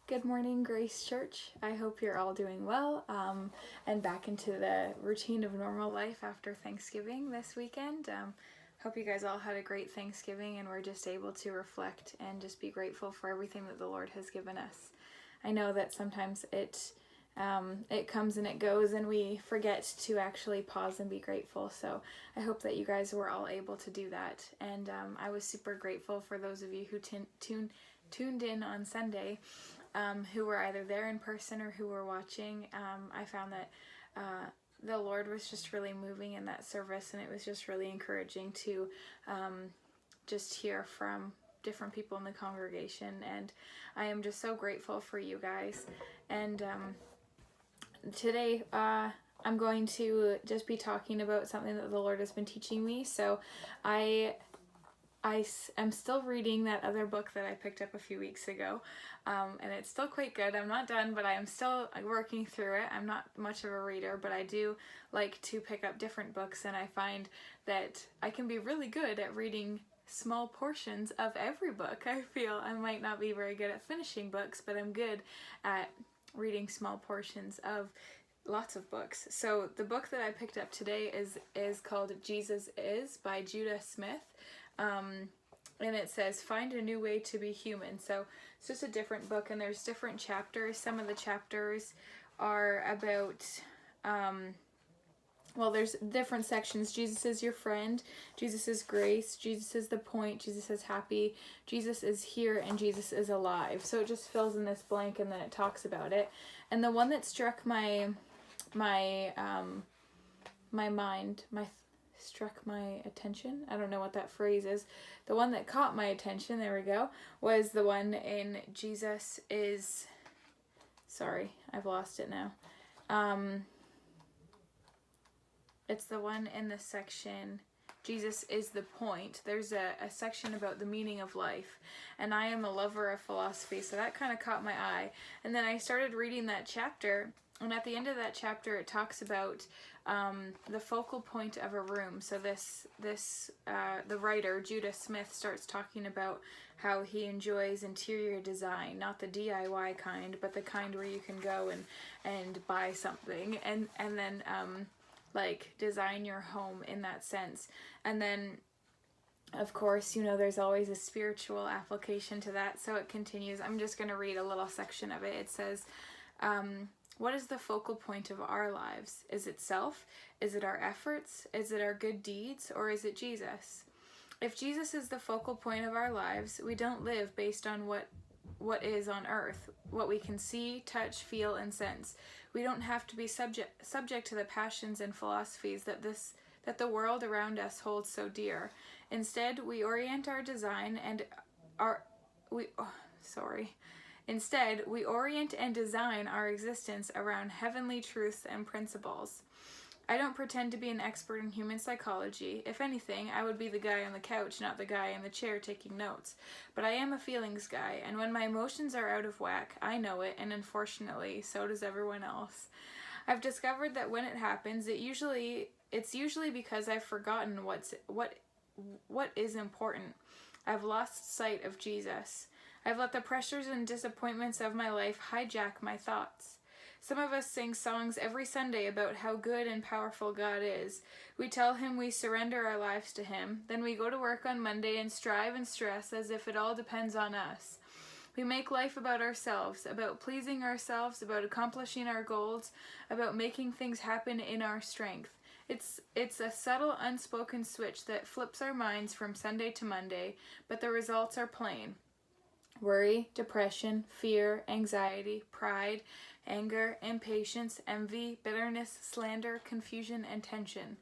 Good morning, Grace Church. I hope you're all doing well and back into the routine of normal life after Thanksgiving this weekend. Hope you guys all had a great Thanksgiving and were just able to reflect and just be grateful for everything that the Lord has given us. I know that sometimes it comes and it goes and we forget to actually pause and be grateful. So I hope that you guys were all able to do that. And I was super grateful for those of you who tuned in on Sunday. Who were either there in person or who were watching. I found that the Lord was just really moving in that service, and it was just really encouraging to just hear from different people in the congregation, and I am just so grateful for you guys. And today I'm going to just be talking about something that the Lord has been teaching me. So I am still reading that other book that I picked up a few weeks ago, and it's still quite good. I'm not done, but I am still working through it. I'm not much of a reader, but I do like to pick up different books, and I find that I can be really good at reading small portions of every book. I feel I might not be very good at finishing books, but I'm good at reading small portions of lots of books. So the book that I picked up today is called Jesus Is by Judah Smith. And it says, find a new way to be human. So it's just a different book, and there's different chapters. Some of the chapters are about, there's different sections. Jesus is your friend, Jesus is grace, Jesus is the point, Jesus is happy, Jesus is here, and Jesus is alive. So it just fills in this blank, and then it talks about it. And the one that struck my attention, I don't know what that phrase is, the one that caught my attention, there we go, was the one in Jesus is, sorry, I've lost it now. It's the one in the section, Jesus is the point. There's a section about the meaning of life, and I am a lover of philosophy, so that kind of caught my eye. And then I started reading that chapter, and at the end of that chapter it talks about the focal point of a room. So the writer Judah Smith starts talking about how he enjoys interior design, not the DIY kind, but the kind where you can go and buy something and then like design your home in that sense. And then of course, there's always a spiritual application to that. So it continues. I'm just going to read a little section of it. It says, what is the focal point of our lives? Is it self? Is it our efforts? Is it our good deeds? Or is it Jesus? If Jesus is the focal point of our lives, we don't live based on what is on earth, what we can see, touch, feel, and sense. We don't have to be subject to the passions and philosophies that the world around us holds so dear. Instead, we orient our design and Instead, we orient and design our existence around heavenly truths and principles. I don't pretend to be an expert in human psychology. If anything, I would be the guy on the couch, not the guy in the chair taking notes. But I am a feelings guy, and when my emotions are out of whack, I know it, and unfortunately, so does everyone else. I've discovered that when it happens, it's usually because I've forgotten what is important. I've lost sight of Jesus. I've let the pressures and disappointments of my life hijack my thoughts. Some of us sing songs every Sunday about how good and powerful God is. We tell Him we surrender our lives to Him. Then we go to work on Monday and strive and stress as if it all depends on us. We make life about ourselves, about pleasing ourselves, about accomplishing our goals, about making things happen in our strength. It's a subtle, unspoken switch that flips our minds from Sunday to Monday, but the results are plain. Worry, depression, fear, anxiety, pride, anger, impatience, envy, bitterness, slander, confusion, and tension.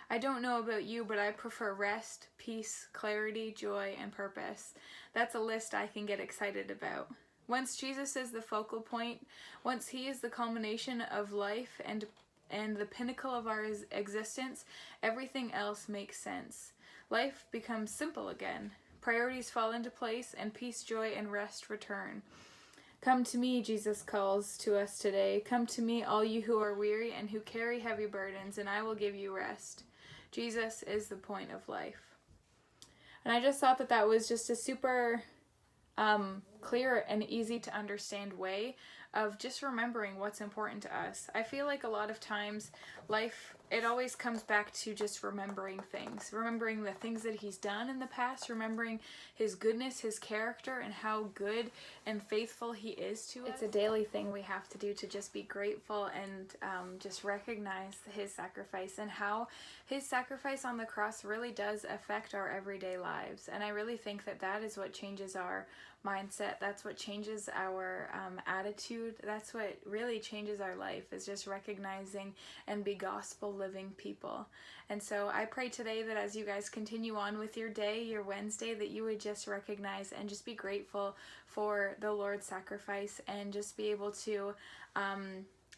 I don't know about you, but I prefer rest, peace, clarity, joy, and purpose. That's a list I can get excited about. Once Jesus is the focal point, once He is the culmination of life and the pinnacle of our existence, everything else makes sense. Life becomes simple again. Priorities fall into place, and peace, joy, and rest return. Come to me, Jesus calls to us today. Come to me, all you who are weary and who carry heavy burdens, and I will give you rest. Jesus is the point of life. And I just thought that was just a super clear and easy to understand way of just remembering what's important to us. I feel like a lot of times life, it always comes back to just remembering things, remembering the things that he's done in the past, remembering his goodness, his character, and how good and faithful he is to us. It's a daily thing we have to do to just be grateful and just recognize his sacrifice and how his sacrifice on the cross really does affect our everyday lives. And I really think that that is what changes our mindset. That's what changes our attitude. That's what really changes our life, is just recognizing and be gospel living people. And so I pray today that as you guys continue on with your day, your Wednesday, that you would just recognize and just be grateful for the Lord's sacrifice, and just be able to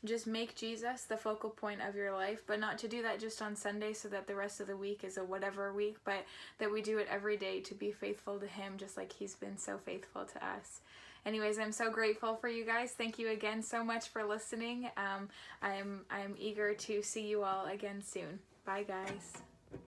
just make Jesus the focal point of your life, but not to do that just on Sunday so that the rest of the week is a whatever week, but that we do it every day to be faithful to him, just like he's been so faithful to us. Anyways, I'm so grateful for you guys. Thank you again so much for listening. I'm eager to see you all again soon. Bye, guys.